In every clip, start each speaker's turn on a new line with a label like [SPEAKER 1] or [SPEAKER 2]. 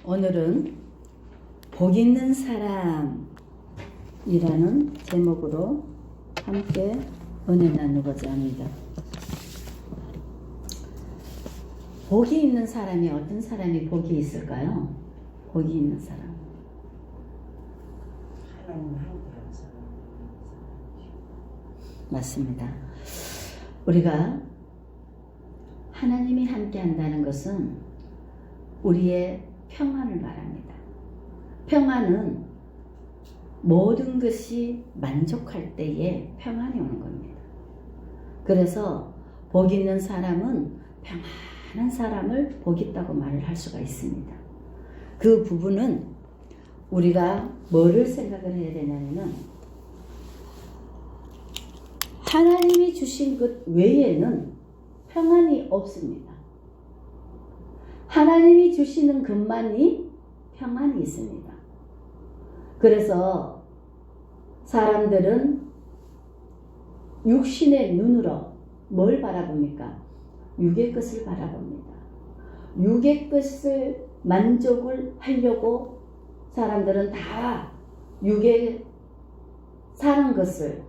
[SPEAKER 1] 오늘은 복 있는 사람이라는 제목으로 함께 은혜 나누고자 합니다. 복이 있는 사람이 어떤 사람이 복이 있을까요? 복이 있는 사람.
[SPEAKER 2] 하나님 함께하는 사람.
[SPEAKER 1] 맞습니다. 우리가 하나님이 함께한다는 것은 우리의 평안을 말합니다. 평안은 모든 것이 만족할 때에 평안이 오는 겁니다. 그래서 복 있는 사람은 평안한 사람을 복 있다고 말을 할 수가 있습니다. 그 부분은 우리가 뭐를 생각을 해야 되냐면은 하나님이 주신 것 외에는 평안이 없습니다. 하나님이 주시는 것만이 평안이 있습니다. 그래서 사람들은 육신의 눈으로 뭘 바라봅니까? 육의 것을 바라봅니다. 육의 것을 만족을 하려고 사람들은 다 육에 사는 것을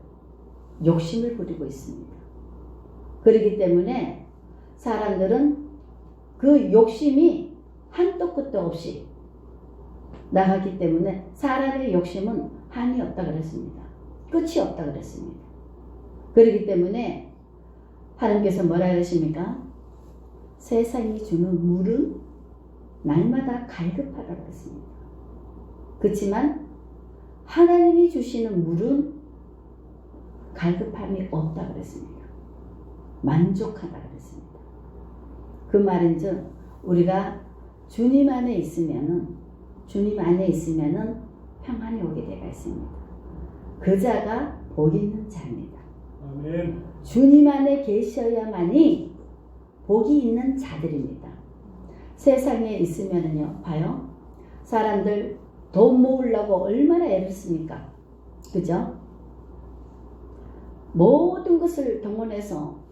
[SPEAKER 1] 욕심을 부리고 있습니다. 그렇기 때문에 사람들은 그 욕심이 한도 끝도 없이 나가기 때문에 사람의 욕심은 한이 없다 그랬습니다. 끝이 없다 그랬습니다. 그렇기 때문에 하나님께서 뭐라 그러십니까? 세상이 주는 물은 날마다 갈급하다 그랬습니다. 그렇지만 하나님이 주시는 물은 갈급함이 없다 그랬습니다. 만족하다 그랬습니다. 그 말인즉 우리가 주님 안에 있으면은 평안이 오게 되어 있습니다. 그 자가 복 있는 자입니다.
[SPEAKER 2] 아멘.
[SPEAKER 1] 주님 안에 계셔야만이 복이 있는 자들입니다. 세상에 있으면은요, 봐요. 사람들 돈 모으려고 얼마나 애를 씁니까? 그죠? 모든 것을 동원해서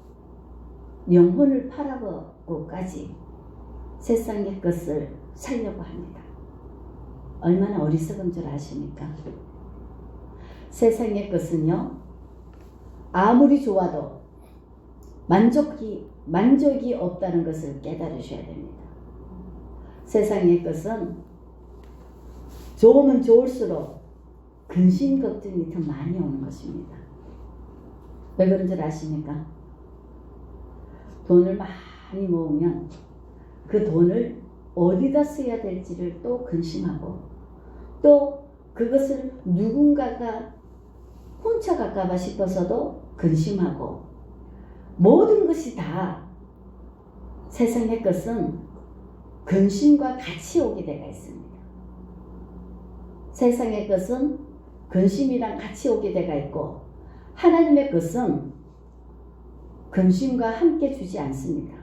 [SPEAKER 1] 영혼을 팔아먹고까지 세상의 것을 살려고 합니다. 얼마나 어리석은 줄 아십니까? 세상의 것은요, 아무리 좋아도 만족이 없다는 것을 깨달으셔야 됩니다. 세상의 것은 좋으면 좋을수록 근심 걱정이 더 많이 오는 것입니다. 왜 그런 줄 아십니까? 돈을 많이 모으면 그 돈을 어디다 써야 될지를 또 근심하고 또 그것을 누군가가 훔쳐갈까봐 싶어서도 근심하고 모든 것이 다 세상의 것은 근심과 같이 오게 되어 있습니다. 세상의 것은 근심이랑 같이 오게 되어 있고 하나님의 것은 근심과 함께 주지 않습니다.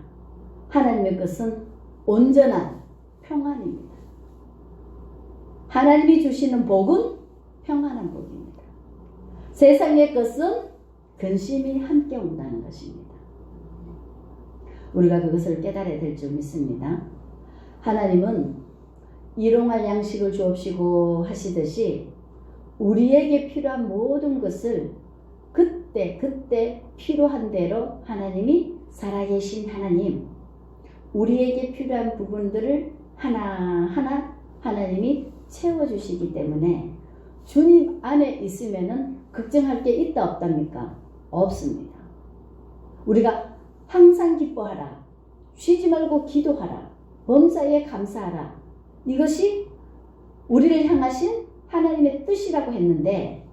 [SPEAKER 1] 하나님의 것은 온전한 평안입니다. 하나님이 주시는 복은 평안한 복입니다. 세상의 것은 근심이 함께 온다는 것입니다. 우리가 그것을 깨달아야 될 줄 믿습니다. 하나님은 일용할 양식을 주옵시고 하시듯이 우리에게 필요한 모든 것을 그때 필요한 대로 하나님이 살아계신 하나님, 우리에게 필요한 부분들을 하나하나 하나님이 채워주시기 때문에 주님 안에 있으면은 걱정할 게 있다 없답니까? 없습니다. 우리가 항상 기뻐하라, 쉬지 말고 기도하라, 범사에 감사하라, 이것이 우리를 향하신 하나님의 뜻이라고 했는데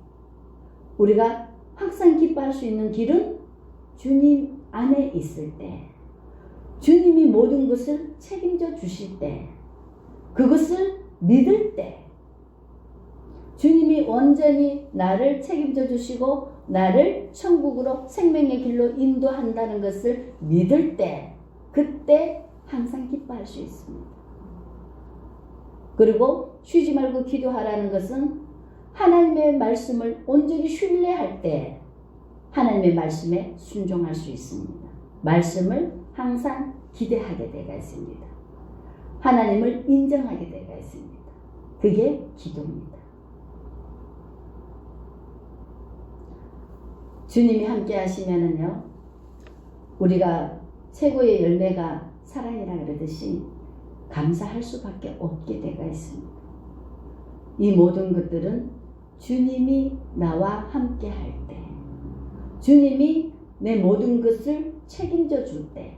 [SPEAKER 1] 우리가 항상 기뻐할 수 있는 길은 주님 안에 있을 때, 주님이 모든 것을 책임져 주실 때, 그것을 믿을 때, 주님이 완전히 나를 책임져 주시고 나를 천국으로 생명의 길로 인도한다는 것을 믿을 때, 그때 항상 기뻐할 수 있습니다. 그리고 쉬지 말고 기도하라는 것은 하나님의 말씀을 온전히 신뢰할 때 하나님의 말씀에 순종할 수 있습니다. 말씀을 항상 기대하게 되어 있습니다. 하나님을 인정하게 되가 있습니다. 그게 기도입니다. 주님이 함께 하시면은요, 우리가 최고의 열매가 사랑이라 그러듯이 감사할 수밖에 없게 되가 있습니다. 이 모든 것들은 주님이 나와 함께 할 때, 주님이 내 모든 것을 책임져 줄 때,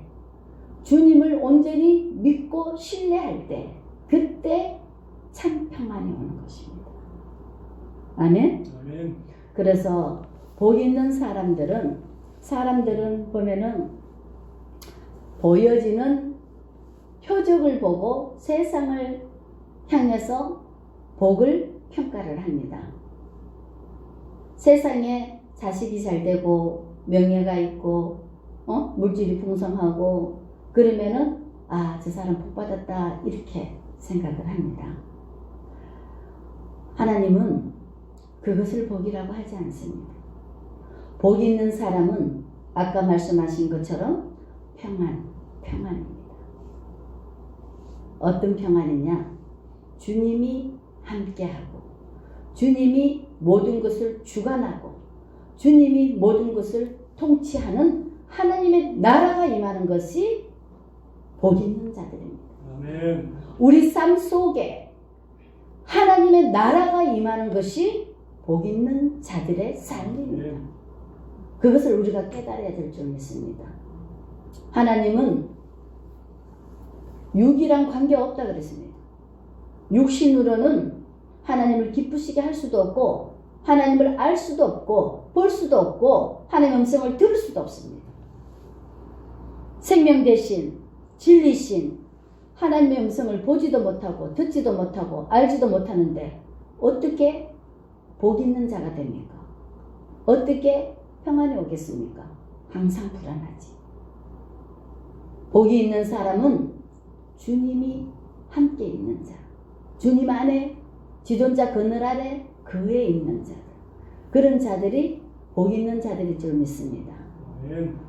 [SPEAKER 1] 주님을 온전히 믿고 신뢰할 때, 그때 참 평안이 오는 것입니다. 아멘?
[SPEAKER 2] 아멘.
[SPEAKER 1] 그래서 복 있는 사람들은 보면은 보여지는 표적을 보고 세상을 향해서 복을 평가를 합니다. 세상에 자식이 잘 되고 명예가 있고 물질이 풍성하고 그러면은 저 사람 복 받았다 이렇게 생각을 합니다. 하나님은 그것을 복이라고 하지 않습니다. 복 있는 사람은 아까 말씀하신 것처럼 평안입니다. 어떤 평안이냐? 주님이 함께하고, 주님이 모든 것을 주관하고, 주님이 모든 것을 통치하는 하나님의 나라가 임하는 것이 복 있는 자들입니다.
[SPEAKER 2] 아멘.
[SPEAKER 1] 우리 삶 속에 하나님의 나라가 임하는 것이 복 있는 자들의 삶입니다. 그것을 우리가 깨달아야 될 줄 믿습니다. 하나님은 육이랑 관계없다 그랬습니다. 육신으로는 하나님을 기쁘시게 할 수도 없고 하나님을 알 수도 없고 볼 수도 없고 하나님의 음성을 들을 수도 없습니다. 생명 대신 진리신 하나님의 음성을 보지도 못하고 듣지도 못하고 알지도 못하는데 어떻게 복 있는 자가 됩니까? 어떻게 평안이 오겠습니까? 항상 불안하지. 복이 있는 사람은 주님이 함께 있는 자, 주님 안에 지존자 그늘 아래 그에 있는 자들, 그런 자들이 복 있는 자들일 줄 믿습니다.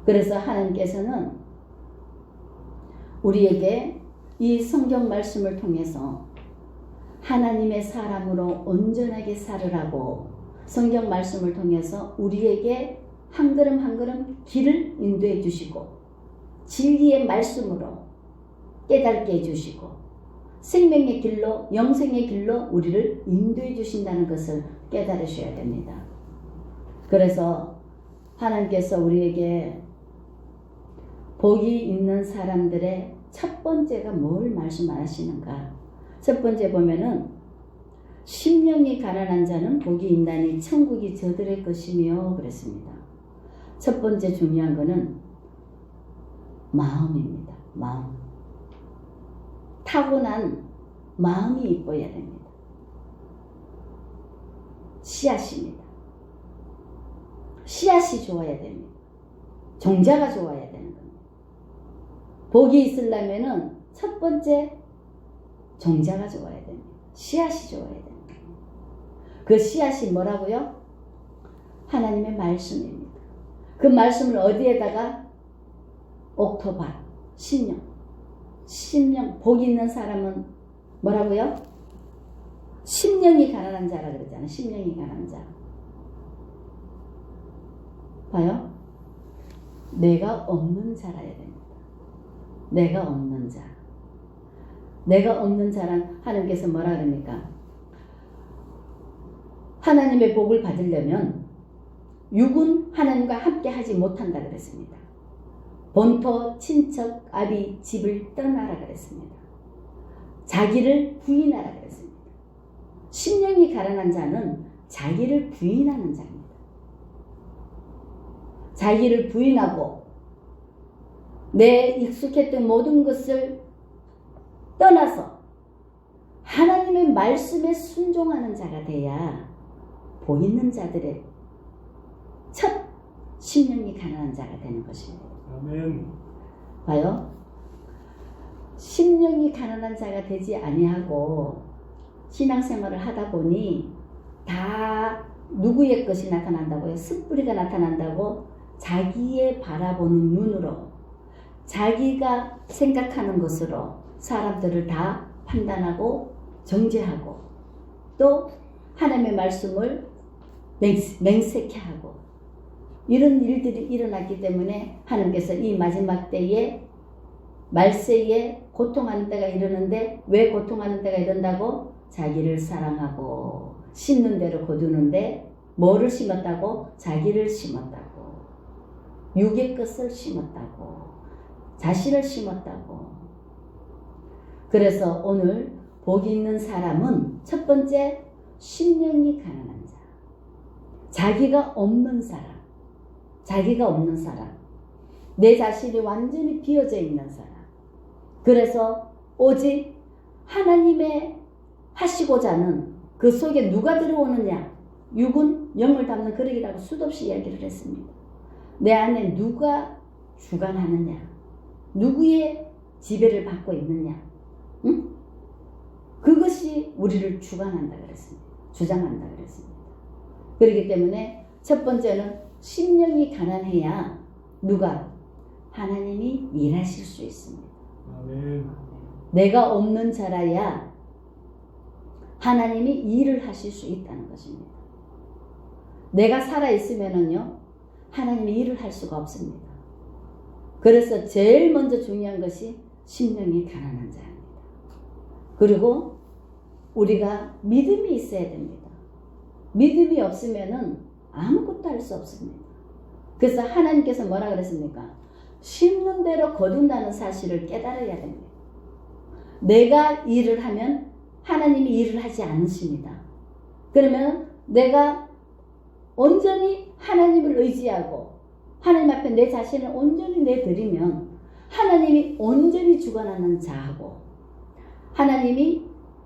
[SPEAKER 1] 그래서 하나님께서는 우리에게 이 성경 말씀을 통해서 하나님의 사람으로 온전하게 살으라고 성경 말씀을 통해서 우리에게 한 걸음 한 걸음 길을 인도해 주시고 진리의 말씀으로 깨닫게 해주시고 생명의 길로 영생의 길로 우리를 인도해 주신다는 것을 깨달으셔야 됩니다. 그래서 하나님께서 우리에게 복이 있는 사람들의 첫 번째가 뭘 말씀하시는가? 첫 번째 보면은 심령이 가난한 자는 복이 있나니 천국이 저들의 것이며 그랬습니다. 첫 번째 중요한 거는 마음입니다. 마음. 타고난 마음이 이뻐야 됩니다. 씨앗입니다. 씨앗이 좋아야 됩니다. 종자가 좋아야 되는 겁니다. 복이 있으려면은 첫 번째 종자가 좋아야 됩니다. 씨앗이 좋아야 됩니다. 그 씨앗이 뭐라고요? 하나님의 말씀입니다. 그 말씀을 어디에다가? 옥토밭, 심령, 복 있는 사람은 뭐라고요? 심령이 가난한 자라 그러잖아요. 심령이 가난한 자. 봐요. 내가 없는 자라야 됩니다. 내가 없는 자. 내가 없는 자란 하나님께서 뭐라 그럽니까? 하나님의 복을 받으려면 육은 하나님과 함께 하지 못한다 그랬습니다. 본토, 친척, 아비, 집을 떠나라 그랬습니다. 자기를 부인하라 그랬습니다. 심령이 가난한 자는 자기를 부인하는 자입니다. 자기를 부인하고 내 익숙했던 모든 것을 떠나서 하나님의 말씀에 순종하는 자가 돼야 복 있는 자들의 첫 심령이 가난한 자가 되는 것입니다.
[SPEAKER 2] 아멘.
[SPEAKER 1] 봐요. 심령이 가난한 자가 되지 아니하고 신앙생활을 하다 보니 다 누구의 것이 나타난다고요? 습뿌리가 나타난다고 자기의 바라보는 눈으로 자기가 생각하는 것으로 사람들을 다 판단하고 정죄하고 또 하나님의 말씀을 맹세케 하고 이런 일들이 일어났기 때문에 하나님께서 이 마지막 때에 말세에 고통하는 때가 이르는데 왜 고통하는 때가 이른다고? 자기를 사랑하고 심는 대로 거두는데 뭐를 심었다고? 자기를 심었다고 육의 것을 심었다고 자신을 심었다고. 그래서 오늘 복이 있는 사람은 첫 번째 심령이 가난한 자, 자기가 없는 사람, 자기가 없는 사람, 내 자신이 완전히 비어져 있는 사람. 그래서 오직 하나님의 하시고자 하는 그 속에 누가 들어오느냐? 육은 영을 담는 그릇이라고 수도 없이 이야기를 했습니다. 내 안에 누가 주관하느냐? 누구의 지배를 받고 있느냐? 응? 그것이 우리를 주관한다 그랬습니다. 주장한다 그랬습니다. 그렇기 때문에 첫 번째는 심령이 가난해야 누가? 하나님이 일하실 수 있습니다.
[SPEAKER 2] 아멘.
[SPEAKER 1] 내가 없는 자라야 하나님이 일을 하실 수 있다는 것입니다. 내가 살아있으면은요, 하나님이 일을 할 수가 없습니다. 그래서 제일 먼저 중요한 것이 심령이 가난한 자입니다. 그리고 우리가 믿음이 있어야 됩니다. 믿음이 없으면은 아무것도 할 수 없습니다. 그래서 하나님께서 뭐라 그랬습니까? 심는 대로 거둔다는 사실을 깨달아야 됩니다. 내가 일을 하면 하나님이 일을 하지 않으십니다. 그러면 내가 온전히 하나님을 의지하고 하나님 앞에 내 자신을 온전히 내드리면 하나님이 온전히 주관하는 자하고 하나님이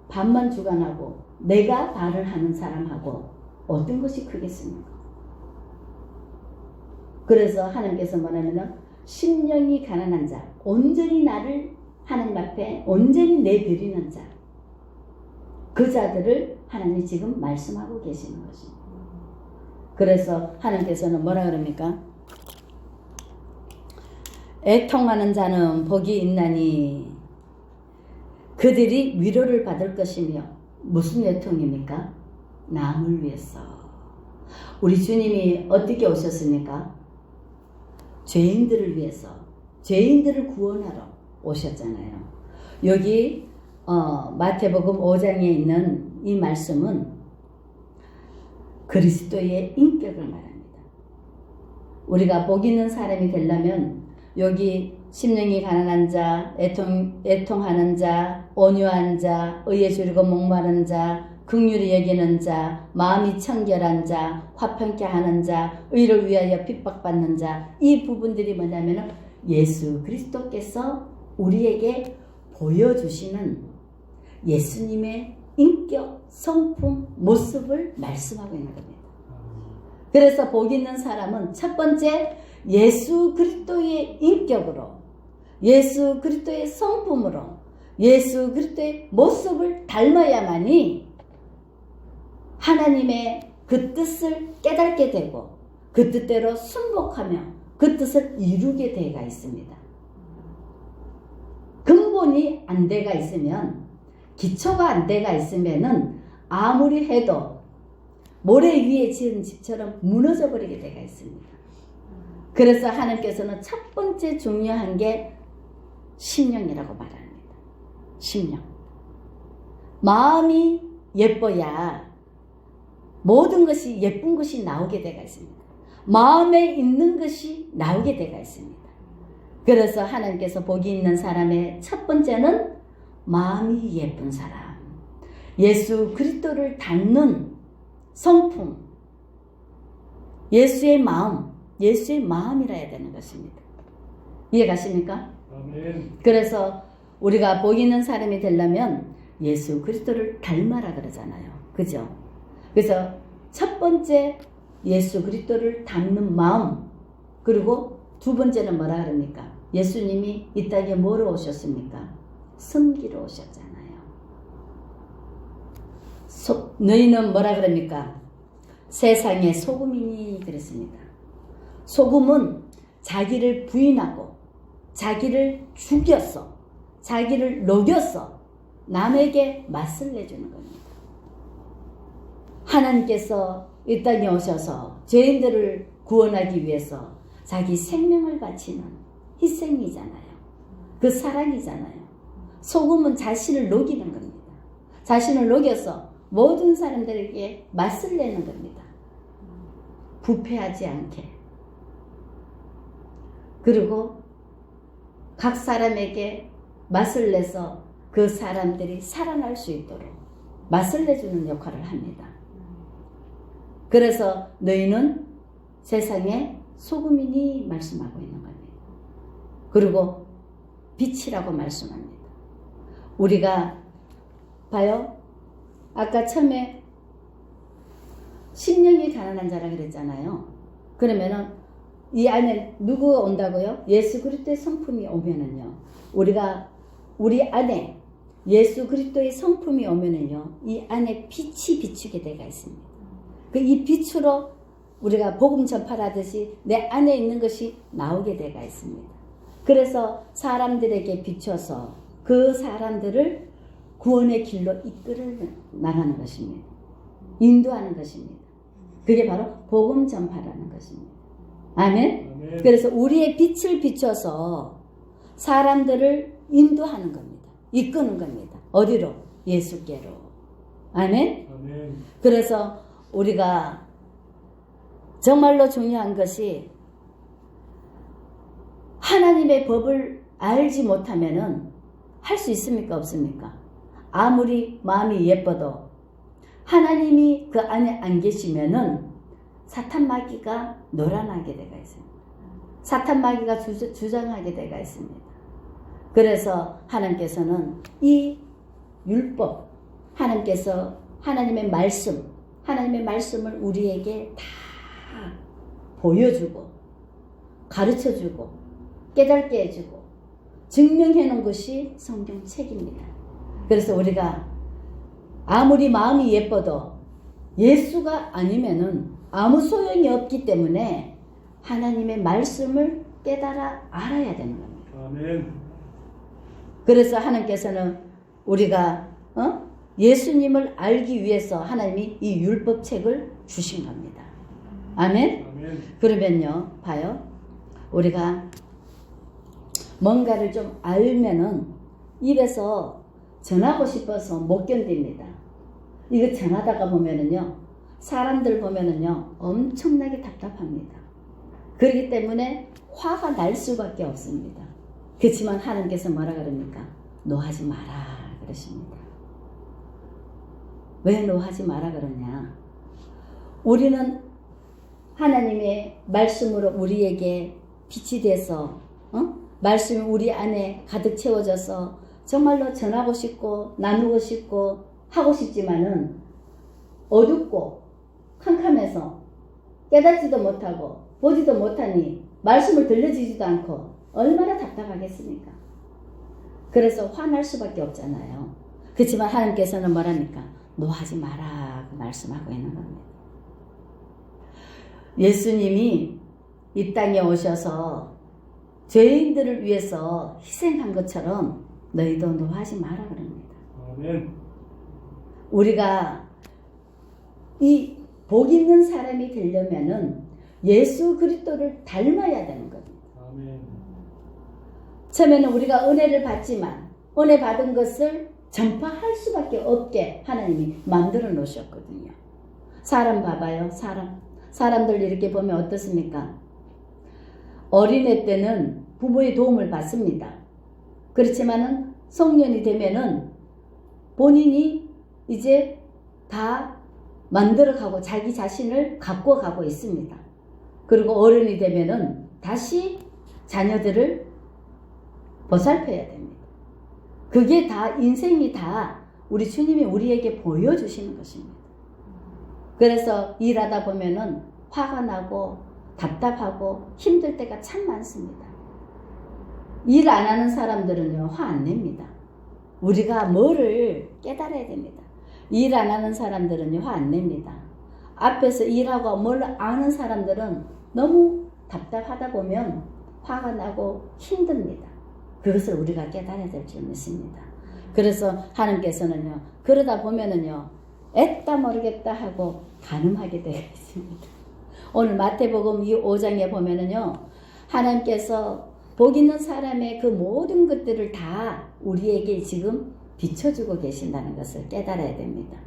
[SPEAKER 1] 반만 주관하고 내가 발을 하는 사람하고 어떤 것이 크겠습니까? 그래서 하나님께서 뭐냐면은 심령이 가난한 자, 온전히 나를 하나님 앞에 온전히 내드리는 자, 그 자들을 하나님이 지금 말씀하고 계시는 것입니다. 그래서 하나님께서는 뭐라 그럽니까? 애통하는 자는 복이 있나니 그들이 위로를 받을 것이며. 무슨 애통입니까? 남을 위해서. 우리 주님이 어떻게 오셨습니까? 죄인들을 위해서, 죄인들을 구원하러 오셨잖아요. 여기 마태복음 5장에 있는 이 말씀은 그리스도의 인격을 말합니다. 우리가 복 있는 사람이 되려면 여기 심령이 가난한 자, 애통하는 자, 온유한 자, 의에 줄이고 목마른 자, 긍휼히 여기는 자, 마음이 청결한 자, 화평케 하는 자, 의를 위하여 핍박받는 자, 이 부분들이 뭐냐면 예수 그리스도께서 우리에게 보여주시는 예수님의 인격, 성품, 모습을 말씀하고 있는 겁니다. 그래서 복 있는 사람은 첫 번째 예수 그리스도의 인격으로, 예수 그리스도의 성품으로, 예수 그리스도의 모습을 닮아야만이 하나님의 그 뜻을 깨닫게 되고 그 뜻대로 순복하며 그 뜻을 이루게 되어가 있습니다. 근본이 안 돼가 있으면, 기초가 안 돼가 있으면은 아무리 해도 모래 위에 지은 집처럼 무너져 버리게 되어가 있습니다. 그래서 하나님께서는 첫 번째 중요한 게 심령이라고 말합니다. 심령. 마음이 예뻐야 모든 것이 예쁜 것이 나오게 되어가 있습니다. 마음에 있는 것이 나오게 되어가 있습니다. 그래서 하나님께서 복이 있는 사람의 첫 번째는 마음이 예쁜 사람, 예수 그리스도를 닮는 성품, 예수의 마음, 예수의 마음이라 해야 되는 것입니다. 이해가십니까?
[SPEAKER 2] 아멘.
[SPEAKER 1] 그래서 우리가 복 있는 사람이 되려면 예수 그리스도를 닮아라 그러잖아요. 그죠? 그래서 첫 번째 예수 그리스도를 닮는 마음, 그리고 두 번째는 뭐라 그럽니까? 예수님이 이 땅에 뭐로 오셨습니까? 섬기러 오셨잖아요. 너희는 뭐라 그럽니까? 세상의 소금이니 그랬습니다. 소금은 자기를 부인하고 자기를 죽여서 자기를 녹여서 남에게 맛을 내주는 겁니다. 하나님께서 이 땅에 오셔서 죄인들을 구원하기 위해서 자기 생명을 바치는 희생이잖아요. 그 사랑이잖아요. 소금은 자신을 녹이는 겁니다. 자신을 녹여서 모든 사람들에게 맛을 내는 겁니다. 부패하지 않게. 그리고 각 사람에게 맛을 내서 그 사람들이 살아날 수 있도록 맛을 내주는 역할을 합니다. 그래서 너희는 세상의 소금이니 말씀하고 있는 겁니다. 그리고 빛이라고 말씀합니다. 우리가 봐요. 아까 처음에 심령이 가난한 자라 그랬잖아요. 그러면은 이 안에 누구가 온다고요? 예수 그리스도의 성품이 오면은요. 우리 안에 예수 그리스도의 성품이 오면은요. 이 안에 빛이 비추게 되어 있습니다. 그 이 빛으로 우리가 복음 전파하듯이 내 안에 있는 것이 나오게 되어 있습니다. 그래서 사람들에게 비춰서 그 사람들을 구원의 길로 이끌어 나가는 것입니다. 인도하는 것입니다. 그게 바로 복음 전파라는 것입니다. 아멘?
[SPEAKER 2] 아멘.
[SPEAKER 1] 그래서 우리의 빛을 비춰서 사람들을 인도하는 겁니다. 이끄는 겁니다. 어디로? 예수께로. 아멘?
[SPEAKER 2] 아멘.
[SPEAKER 1] 그래서 우리가 정말로 중요한 것이 하나님의 법을 알지 못하면은 할 수 있습니까? 없습니까? 아무리 마음이 예뻐도 하나님이 그 안에 안 계시면은 사탄 마귀가 놀아나게 되어 있습니다. 사탄 마귀가 주장하게 되어 있습니다. 그래서 하나님께서는 이 율법, 하나님께서 하나님의 말씀을 우리에게 다 보여주고 가르쳐주고 깨닫게 해주고 증명해 놓은 것이 성경책입니다. 그래서 우리가 아무리 마음이 예뻐도 예수가 아니면은 아무 소용이 없기 때문에 하나님의 말씀을 깨달아 알아야 되는 겁니다.
[SPEAKER 2] 아멘.
[SPEAKER 1] 그래서 하나님께서는 우리가 예수님을 알기 위해서 하나님이 이 율법책을 주신 겁니다. 아멘?
[SPEAKER 2] 아멘.
[SPEAKER 1] 그러면요, 봐요. 우리가 뭔가를 좀 알면은 입에서 전하고 싶어서 못 견딥니다. 이거 전하다가 보면은요, 사람들 보면은요, 엄청나게 답답합니다. 그렇기 때문에 화가 날 수밖에 없습니다. 그렇지만 하나님께서 뭐라 그럽니까? 노하지 마라 그러십니다. 왜 노하지 마라 그러냐? 우리는 하나님의 말씀으로 우리에게 빛이 돼서 말씀이 우리 안에 가득 채워져서 정말로 전하고 싶고 나누고 싶고 하고 싶지만은 어둡고 캄캄해서 깨닫지도 못하고 보지도 못하니 말씀을 들려주지도 않고 얼마나 답답하겠습니까? 그래서 화날 수밖에 없잖아요. 그렇지만 하나님께서는 뭐랍니까? 노하지 마라 그 말씀하고 있는 겁니다. 예수님이 이 땅에 오셔서 죄인들을 위해서 희생한 것처럼 너희도 노하지 마라 그럽니다.
[SPEAKER 2] 아멘.
[SPEAKER 1] 우리가 이 복 있는 사람이 되려면은 예수 그리스도를 닮아야 되는 겁니다.
[SPEAKER 2] 아멘.
[SPEAKER 1] 처음에는 우리가 은혜를 받지만 은혜 받은 것을 전파할 수밖에 없게 하나님이 만들어 놓으셨거든요. 사람 봐봐요. 사람들 이렇게 보면 어떻습니까? 어린애 때는 부모의 도움을 받습니다. 그렇지만은 성년이 되면은 본인이 이제 다 만들어가고 자기 자신을 갖고 가고 있습니다. 그리고 어른이 되면은 다시 자녀들을 보살펴야 됩니다. 그게 다 인생이 다 우리 주님이 우리에게 보여주시는 것입니다. 그래서 일하다 보면은 화가 나고 답답하고 힘들 때가 참 많습니다. 일 안 하는 사람들은요, 화 안 냅니다. 우리가 뭐를 깨달아야 됩니다. 일 안 하는 사람들은요, 화 안 냅니다. 앞에서 일하고 뭘 아는 사람들은 너무 답답하다 보면 화가 나고 힘듭니다. 그것을 우리가 깨달아야 될 줄 믿습니다. 그래서 하나님께서는요, 그러다 보면은요, 애따 모르겠다 하고 간음하게 되어 있습니다. 오늘 마태복음 이 5장에 보면은요, 하나님께서 복 있는 사람의 그 모든 것들을 다 우리에게 지금 비춰주고 계신다는 것을 깨달아야 됩니다.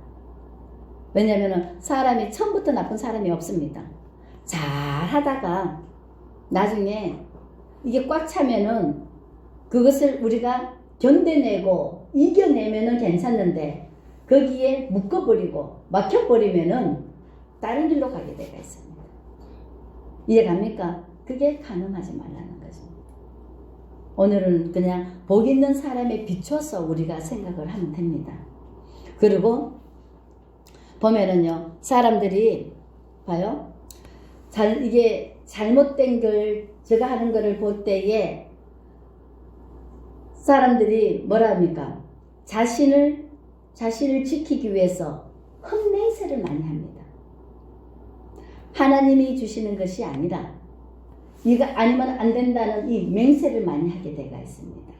[SPEAKER 1] 왜냐하면 사람이 처음부터 나쁜 사람이 없습니다. 잘 하다가 나중에 이게 꽉 차면은 그것을 우리가 견뎌내고 이겨내면은 괜찮는데 거기에 묶어버리고 막혀버리면은 다른 길로 가게 되어 있습니다. 이해갑니까? 그게 간음하지 말라는 것입니다. 오늘은 그냥 복 있는 사람에 비춰서 우리가 생각을 하면 됩니다. 그리고 보면은요, 사람들이 봐요. 이게 잘못된 걸 제가 하는 거를 볼 때에 사람들이 뭐라 합니까? 자신을 지키기 위해서 헛맹세를 많이 합니다. 하나님이 주시는 것이 아니라 이거 아니면 안 된다는 이 맹세를 많이 하게 되어 있습니다.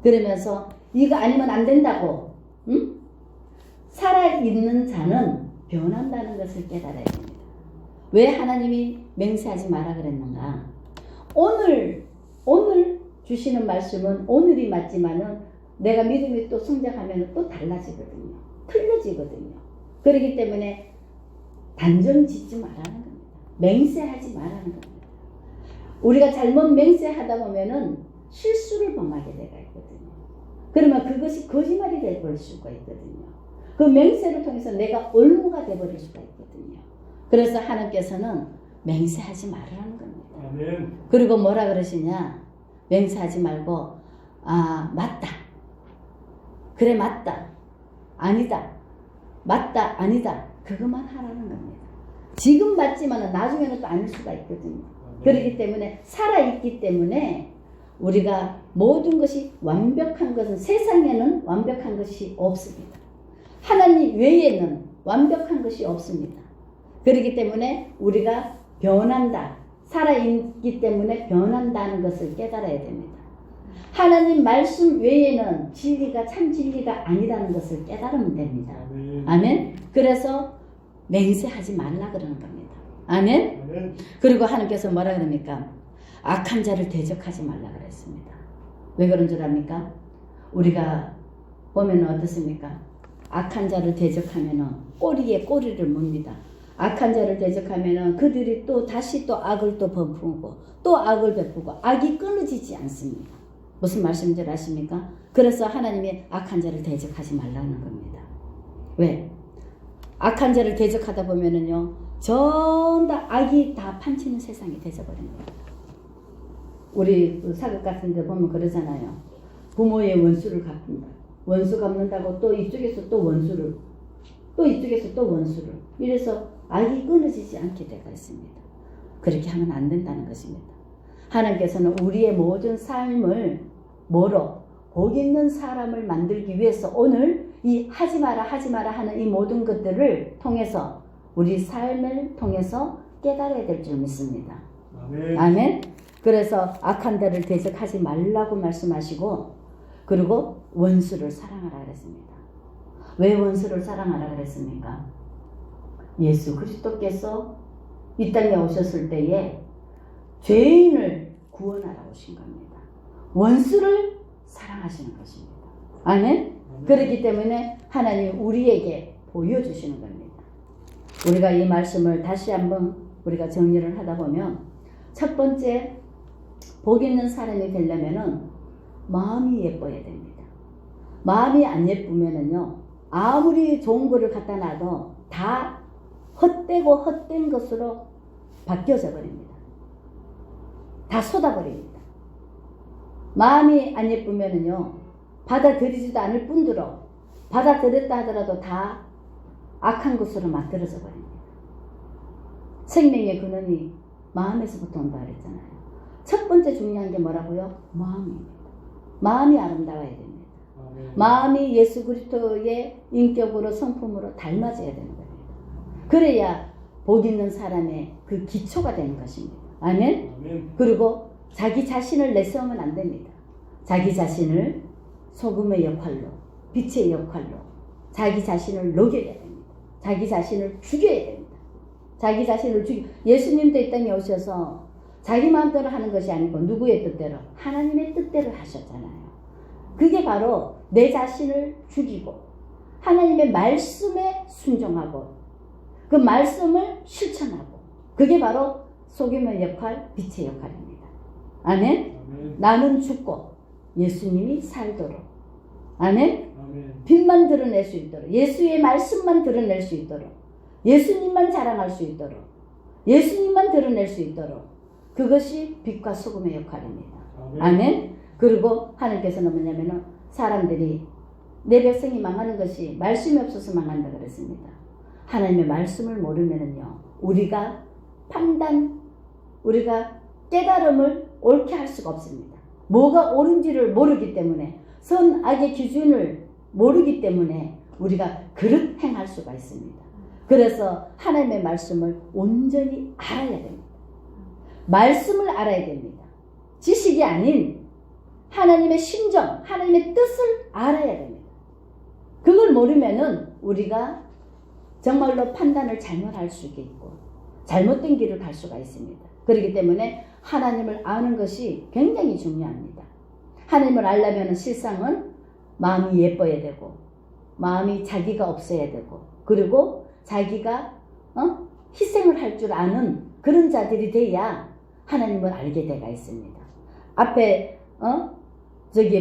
[SPEAKER 1] 그러면서 이거 아니면 안 된다고, 응? 살아있는 자는 변한다는 것을 깨달아야 됩니다. 왜 하나님이 맹세하지 마라 그랬는가? 오늘 주시는 말씀은 오늘이 맞지만은 내가 믿음이 또 성장하면 또 달라지거든요. 틀려지거든요. 그렇기 때문에 단정 짓지 말라는 겁니다. 맹세하지 말라는 겁니다. 우리가 잘못 맹세하다 보면은 실수를 범하게 되가 있거든요. 그러면 그것이 거짓말이 되어버릴 수가 있거든요. 그 맹세를 통해서 내가 올무가 되어버릴 수가 있거든요. 그래서 하나님께서는 맹세하지 말라는 겁니다.
[SPEAKER 2] 아멘.
[SPEAKER 1] 그리고 뭐라 그러시냐? 맹세하지 말고 맞다. 그래 맞다. 아니다. 맞다. 아니다. 그것만 하라는 겁니다. 지금 맞지만 나중에는 또 아닐 수가 있거든요. 그렇기 때문에 살아있기 때문에 우리가 모든 것이 완벽한 것은 세상에는 완벽한 것이 없습니다. 하나님 외에는 완벽한 것이 없습니다. 그렇기 때문에 우리가 변한다. 살아있기 때문에 변한다는 것을 깨달아야 됩니다. 하나님 말씀 외에는 진리가 참 진리가 아니라는 것을 깨달으면 됩니다. 아멘. 그래서 맹세하지 말라 그러는 겁니다. 아멘.
[SPEAKER 2] 아멘.
[SPEAKER 1] 그리고 하나님께서 뭐라 그럽니까? 악한 자를 대적하지 말라 그랬습니다. 왜 그런 줄 압니까? 우리가 보면 어떻습니까? 악한 자를 대적하면은 꼬리에 꼬리를 묻니다. 악한 자를 대적하면은 그들이 또 다시 또 악을 또 베푸고 또 악을 베푸고 악이 끊어지지 않습니다. 무슨 말씀인지 아십니까? 그래서 하나님이 악한 자를 대적하지 말라는 겁니다. 왜? 악한 자를 대적하다 보면은요, 전 다 악이 다 판치는 세상이 되어버린 겁니다. 우리 그 사극 같은 데 보면 그러잖아요. 부모의 원수를 갚는다. 원수 갚는다고 또 이쪽에서 또 원수를, 또 이쪽에서 또 원수를. 이래서 악이 끊어지지 않게 되어 있습니다. 그렇게 하면 안 된다는 것입니다. 하나님께서는 우리의 모든 삶을 뭐로? 복 있는 사람을 만들기 위해서 오늘 이 하지 마라 하는 이 모든 것들을 통해서 우리 삶을 통해서 깨달아야 될 줄 믿습니다.
[SPEAKER 2] 아멘.
[SPEAKER 1] 아멘. 그래서 악한 자를 대적하지 말라고 말씀하시고 그리고 원수를 사랑하라 그랬습니다. 왜 원수를 사랑하라 그랬습니까? 예수 그리스도께서 이 땅에 오셨을 때에 죄인을 구원하러 오신 겁니다. 원수를 사랑하시는 것입니다. 아멘. 그렇기 때문에 하나님 우리에게 보여주시는 겁니다. 우리가 이 말씀을 다시 한번 우리가 정리를 하다 보면 첫 번째 복 있는 사람이 되려면은 마음이 예뻐야 됩니다. 마음이 안 예쁘면은요 아무리 좋은 거를 갖다 놔도 다 헛되고 헛된 것으로 바뀌어져 버립니다. 다 쏟아버립니다. 마음이 안 예쁘면은요 받아들이지도 않을 뿐더러 받아들였다 하더라도 다 악한 것으로 만들어져 버립니다. 생명의 근원이 마음에서부터 온다 그랬잖아요. 첫 번째 중요한 게 뭐라고요? 마음입니다. 마음이 아름다워야 됩니다. 마음이 예수 그리스도의 인격으로 성품으로 닮아져야 되는 겁니다. 그래야 복 있는 사람의 그 기초가 되는 것입니다. 아멘.
[SPEAKER 2] 아멘.
[SPEAKER 1] 그리고 자기 자신을 내세우면 안 됩니다. 자기 자신을 소금의 역할로, 빛의 역할로 자기 자신을 녹여야 됩니다. 자기 자신을 죽여야 됩니다. 자기 자신을 예수님도 이 땅에 오셔서 자기 마음대로 하는 것이 아니고 누구의 뜻대로? 하나님의 뜻대로 하셨잖아요. 그게 바로 내 자신을 죽이고 하나님의 말씀에 순종하고 그 말씀을 실천하고, 그게 바로 소금의 역할, 빛의 역할입니다. 아멘?
[SPEAKER 2] 아멘.
[SPEAKER 1] 나는 죽고 예수님이 살도록, 아멘?
[SPEAKER 2] 아멘.
[SPEAKER 1] 빛만 드러낼 수 있도록, 예수의 말씀만 드러낼 수 있도록, 예수님만 자랑할 수 있도록, 예수님만 드러낼 수 있도록, 그것이 빛과 소금의 역할입니다.
[SPEAKER 2] 아멘.
[SPEAKER 1] 아멘? 그리고 하나님께서는 뭐냐면은 사람들이, 내 백성이 망하는 것이 말씀이 없어서 망한다 그랬습니다. 하나님의 말씀을 모르면은요, 우리가 깨달음을 옳게 할 수가 없습니다. 뭐가 옳은지를 모르기 때문에, 선, 악의 기준을 모르기 때문에 우리가 그릇 행할 수가 있습니다. 그래서 하나님의 말씀을 온전히 알아야 됩니다. 말씀을 알아야 됩니다. 지식이 아닌 하나님의 심정, 하나님의 뜻을 알아야 됩니다. 그걸 모르면은 우리가 정말로 판단을 잘못할 수가 있고 잘못된 길을 갈 수가 있습니다. 그렇기 때문에 하나님을 아는 것이 굉장히 중요합니다. 하나님을 알려면 실상은 마음이 예뻐야 되고, 마음이 자기가 없어야 되고, 그리고 자기가 희생을 할 줄 아는 그런 자들이 돼야 하나님을 알게 되가 있습니다. 앞에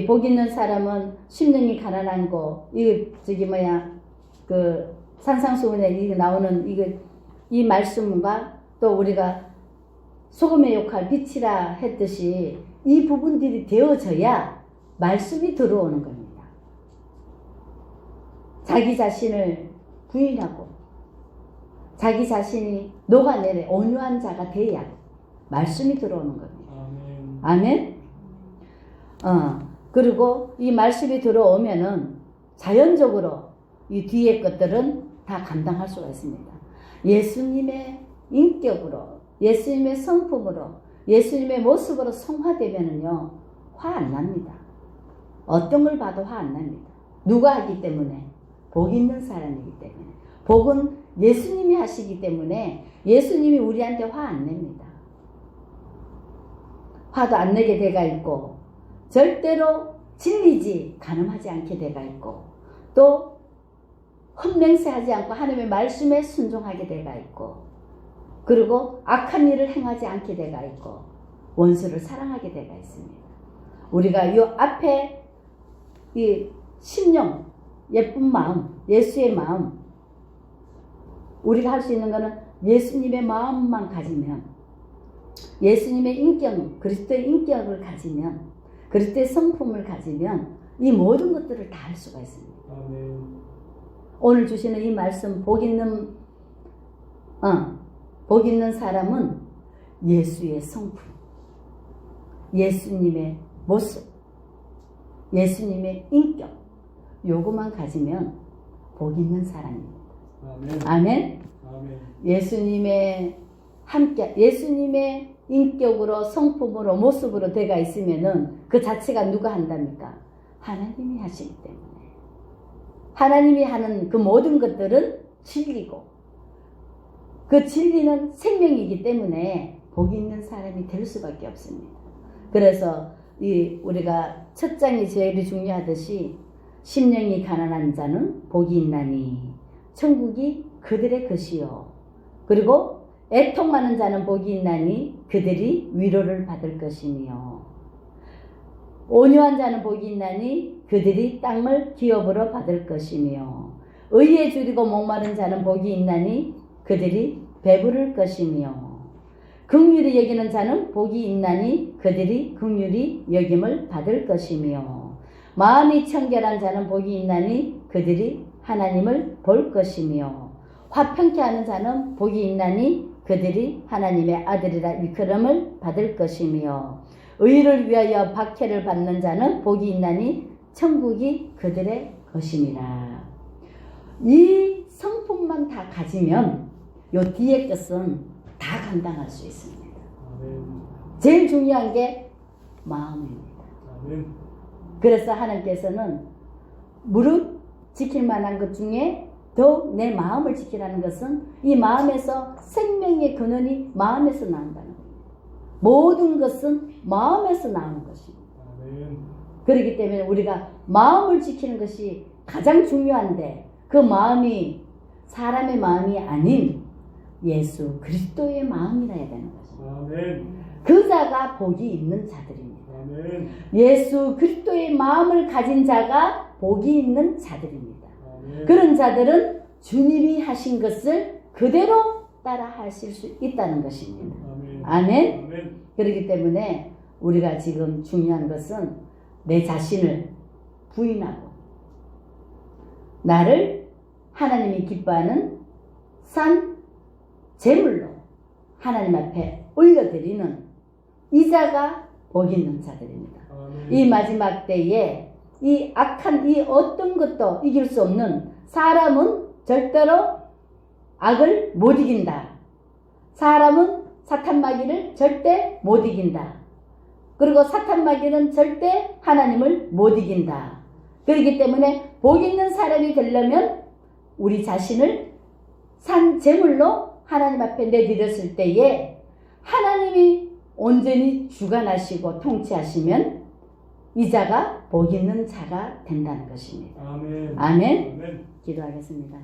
[SPEAKER 1] 복 있는 사람은 심령이 가난한 거, 그 산상수훈에 이거 나오는 이 말씀과 또 우리가 소금의 역할, 빛이라 했듯이 이 부분들이 되어져야 말씀이 들어오는 겁니다. 자기 자신을 부인하고 자기 자신이 녹아내려 온유한 자가 돼야 말씀이 들어오는 겁니다.
[SPEAKER 2] 아멘.
[SPEAKER 1] 아멘? 그리고 이 말씀이 들어오면은 자연적으로 이 뒤에 것들은 다 감당할 수가 있습니다. 예수님의 인격으로, 예수님의 성품으로, 예수님의 모습으로 성화되면은요, 화 안 납니다. 어떤 걸 봐도 화 안 납니다. 누가 하기 때문에? 복 있는 사람이기 때문에. 복은 예수님이 하시기 때문에 예수님이 우리한테 화 안 냅니다. 화도 안 내게 돼가 있고, 절대로 진리지 간음하지 않게 돼가 있고, 또 헛맹세하지 않고 하나님의 말씀에 순종하게 돼가 있고, 그리고 악한 일을 행하지 않게 돼가 있고, 원수를 사랑하게 돼가 있습니다. 우리가 이 앞에 이 심령, 예쁜 마음, 예수의 마음, 우리가 할 수 있는 것은 예수님의 마음만 가지면, 예수님의 인격, 그리스도의 인격을 가지면, 그리스도의 성품을 가지면 이 모든 것들을 다 할 수가 있습니다.
[SPEAKER 2] 아멘.
[SPEAKER 1] 오늘 주시는 이 말씀, 복 있는 사람은 예수의 성품, 예수님의 모습, 예수님의 인격, 요것만 가지면 복 있는 사람입니다.
[SPEAKER 2] 아멘.
[SPEAKER 1] 아멘?
[SPEAKER 2] 아멘.
[SPEAKER 1] 예수님의 인격으로, 성품으로, 모습으로 돼가 있으면은 그 자체가 누가 한답니까? 하나님이 하시기 때문에. 하나님이 하는 그 모든 것들은 진리고, 그 진리는 생명이기 때문에 복이 있는 사람이 될 수밖에 없습니다. 그래서 우리가 첫 장이 제일 중요하듯이 심령이 가난한 자는 복이 있나니 천국이 그들의 것이요. 그리고 애통하는 자는 복이 있나니 그들이 위로를 받을 것이며, 온유한 자는 복이 있나니 그들이 땅을 기업으로 받을 것이며, 의에 줄이고 목마른 자는 복이 있나니 그들이 배부를 것이며, 긍휼히 여기는 자는 복이 있나니 그들이 긍휼히 여김을 받을 것이며, 마음이 청결한 자는 복이 있나니 그들이 하나님을 볼 것이며, 화평케 하는 자는 복이 있나니 그들이 하나님의 아들이라 일컬음을 받을 것이며, 의를 위하여 박해를 받는 자는 복이 있나니 천국이 그들의 것이니라. 이 성품만 다 가지면 요 뒤에 것은 다 감당할 수 있습니다.
[SPEAKER 2] 아멘.
[SPEAKER 1] 제일 중요한 게 마음입니다.
[SPEAKER 2] 아멘.
[SPEAKER 1] 그래서 하나님께서는 무릇 지킬 만한 것 중에 더욱 내 마음을 지키라는 것은 이 마음에서 생명의 근원이 마음에서 나온다는 거예요. 모든 것은 마음에서 나오는 것입니다.
[SPEAKER 2] 아멘.
[SPEAKER 1] 그렇기 때문에 우리가 마음을 지키는 것이 가장 중요한데 그 마음이 사람의 마음이 아닌 예수 그리스도의 마음이라 해야 되는 것입니다.
[SPEAKER 2] 아멘.
[SPEAKER 1] 그 자가 복이 있는 자들입니다.
[SPEAKER 2] 아멘.
[SPEAKER 1] 예수 그리스도의 마음을 가진 자가 복이 있는 자들입니다.
[SPEAKER 2] 아멘.
[SPEAKER 1] 그런 자들은 주님이 하신 것을 그대로 따라 하실 수 있다는 것입니다.
[SPEAKER 2] 아멘.
[SPEAKER 1] 아멘.
[SPEAKER 2] 아멘.
[SPEAKER 1] 그렇기 때문에 우리가 지금 중요한 것은 내 자신을 부인하고 나를 하나님이 기뻐하는 산 제물로 하나님 앞에 올려드리는 이 자가 복 있는 자들입니다.
[SPEAKER 2] 아멘.
[SPEAKER 1] 이 마지막 때에 이 악한 이 어떤 것도 이길 수 없는 사람은 절대로 악을 못 이긴다. 사람은 사탄 마귀를 절대 못 이긴다. 그리고 사탄 마귀는 절대 하나님을 못 이긴다. 그렇기 때문에 복 있는 사람이 되려면 우리 자신을 산 제물로 하나님 앞에 내드렸을 때에 하나님이 온전히 주관하시고 통치하시면 이 자가 복 있는 자가 된다는 것입니다.
[SPEAKER 2] 아멘.
[SPEAKER 1] 아멘.
[SPEAKER 2] 아멘.
[SPEAKER 1] 기도하겠습니다.